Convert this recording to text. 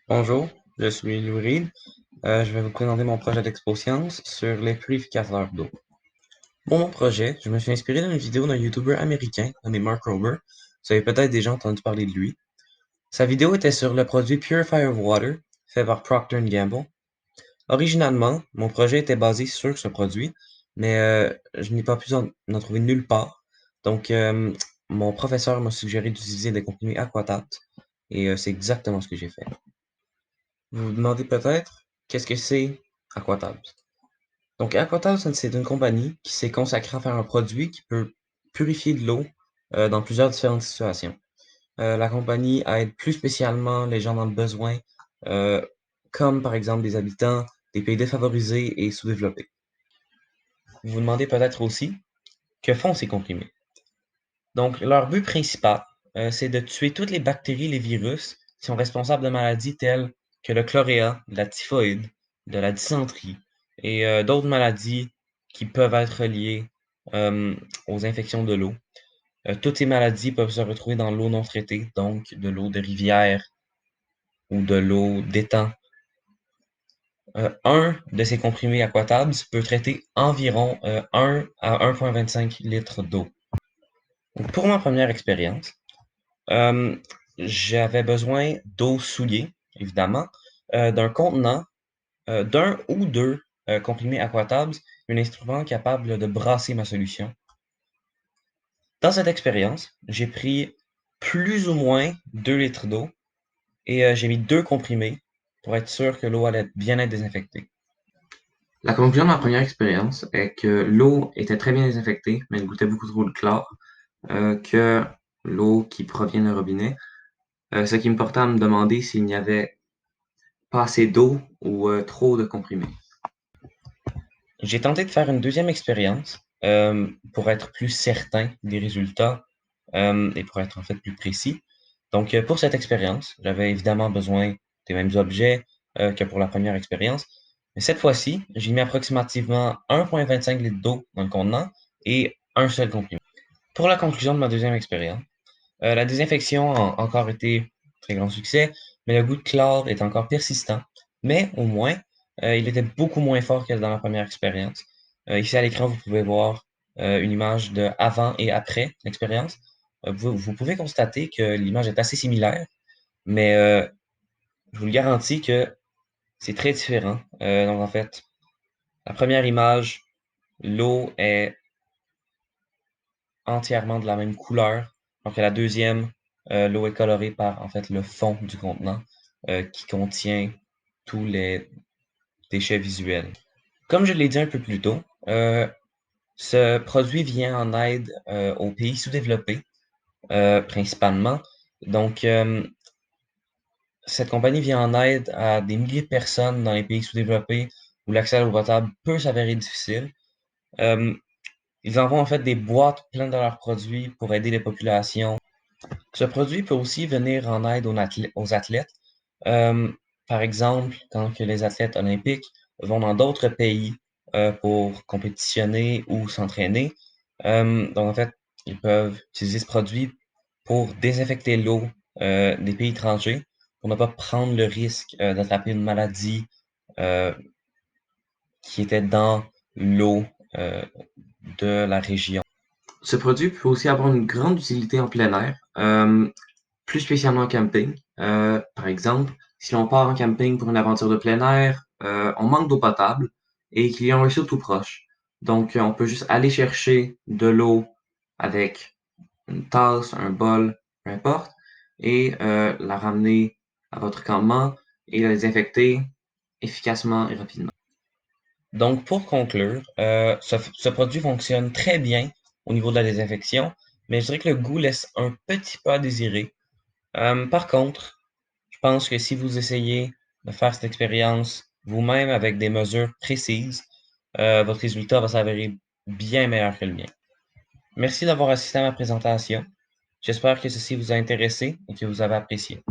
Bonjour, je suis Louis Reed. Je vais vous présenter mon projet d'Expo Science sur les purificateurs d'eau. Pour mon projet, je me suis inspiré d'une vidéo d'un YouTuber américain nommé Mark Rober. Vous avez peut-être déjà entendu parler de lui. Sa vidéo était sur le produit Purifier of Water, fait par Procter Gamble. Originalement, mon projet était basé sur ce produit, mais je n'ai pas pu en trouver nulle part. Donc, mon professeur m'a suggéré d'utiliser des comprimés Aquatat, et c'est exactement ce que j'ai fait. Vous vous demandez peut-être, qu'est-ce que c'est Aquatabs? Donc Aquatabs, c'est une compagnie qui s'est consacrée à faire un produit qui peut purifier de l'eau dans plusieurs différentes situations. La compagnie aide plus spécialement les gens dans le besoin, euh, comme par exemple des habitants des pays défavorisés et sous-développés. Vous vous demandez peut-être aussi, que font ces comprimés? Donc leur but principal, c'est de tuer toutes les bactéries et les virus qui sont responsables de maladies telles que le chloréa, de la typhoïde, de la dysenterie et d'autres maladies qui peuvent être liées aux infections de l'eau. Toutes ces maladies peuvent se retrouver dans l'eau non traitée, donc de l'eau de rivière ou de l'eau d'étang. Un de ces comprimés aquatabs peut traiter environ 1 à 1,25 litres d'eau. Pour ma première expérience, j'avais besoin d'eau souillée, évidemment, d'un contenant, d'un ou deux comprimés Aquatabs, un instrument capable de brasser ma solution. Dans cette expérience, j'ai pris plus ou moins 2 litres d'eau et j'ai mis 2 comprimés pour être sûr que l'eau allait bien être désinfectée. La conclusion de ma première expérience est que l'eau était très bien désinfectée, mais elle goûtait beaucoup trop le chlore que l'eau qui provient d'un robinet. Ce qui me portait à me demander s'il n'y avait pas assez d'eau ou trop de comprimés. J'ai tenté de faire une deuxième expérience pour être plus certain des résultats et pour être en fait plus précis. Donc, pour cette expérience, j'avais évidemment besoin des mêmes objets que pour la première expérience. Mais cette fois-ci, j'ai mis approximativement 1,25 litres d'eau dans le contenant et un seul comprimé. Pour la conclusion de ma deuxième expérience, la désinfection a encore été très grand succès, mais le goût de chlore est encore persistant. Mais au moins, il était beaucoup moins fort que dans la première expérience. Ici à l'écran, vous pouvez voir une image de avant et après l'expérience. Vous pouvez constater que l'image est assez similaire, mais je vous le garantis que c'est très différent. Donc en fait, la première image, l'eau est entièrement de la même couleur. Donc la deuxième, l'eau est colorée par en fait le fond du contenant qui contient tous les déchets visuels. Comme je l'ai dit un peu plus tôt, ce produit vient en aide aux pays sous-développés principalement. Donc cette compagnie vient en aide à des milliers de personnes dans les pays sous-développés où l'accès à l'eau potable peut s'avérer difficile. Euh, Ils envoient en fait des boîtes pleines de leurs produits pour aider les populations. Ce produit peut aussi venir en aide aux athlètes. Euh, Par exemple, quand que les athlètes olympiques vont dans d'autres pays pour compétitionner ou s'entraîner. Donc en fait, ils peuvent utiliser ce produit pour désinfecter l'eau des pays étrangers pour ne pas prendre le risque d'attraper une maladie euh, qui était dans l'eau euh, de la région. Ce produit peut aussi avoir une grande utilité en plein air, plus spécialement en camping. Par exemple, si l'on part en camping pour une aventure de plein air, on manque d'eau potable et qu'il y a un ruisseau tout proche. Donc, on peut juste aller chercher de l'eau avec une tasse, un bol, peu importe, et la ramener à votre campement et la désinfecter efficacement et rapidement. Donc, pour conclure, ce produit fonctionne très bien au niveau de la désinfection, mais je dirais que le goût laisse un petit peu à désirer. Par contre, je pense que si vous essayez de faire cette expérience vous-même avec des mesures précises, votre résultat va s'avérer bien meilleur que le mien. Merci d'avoir assisté à ma présentation. J'espère que ceci vous a intéressé et que vous avez apprécié.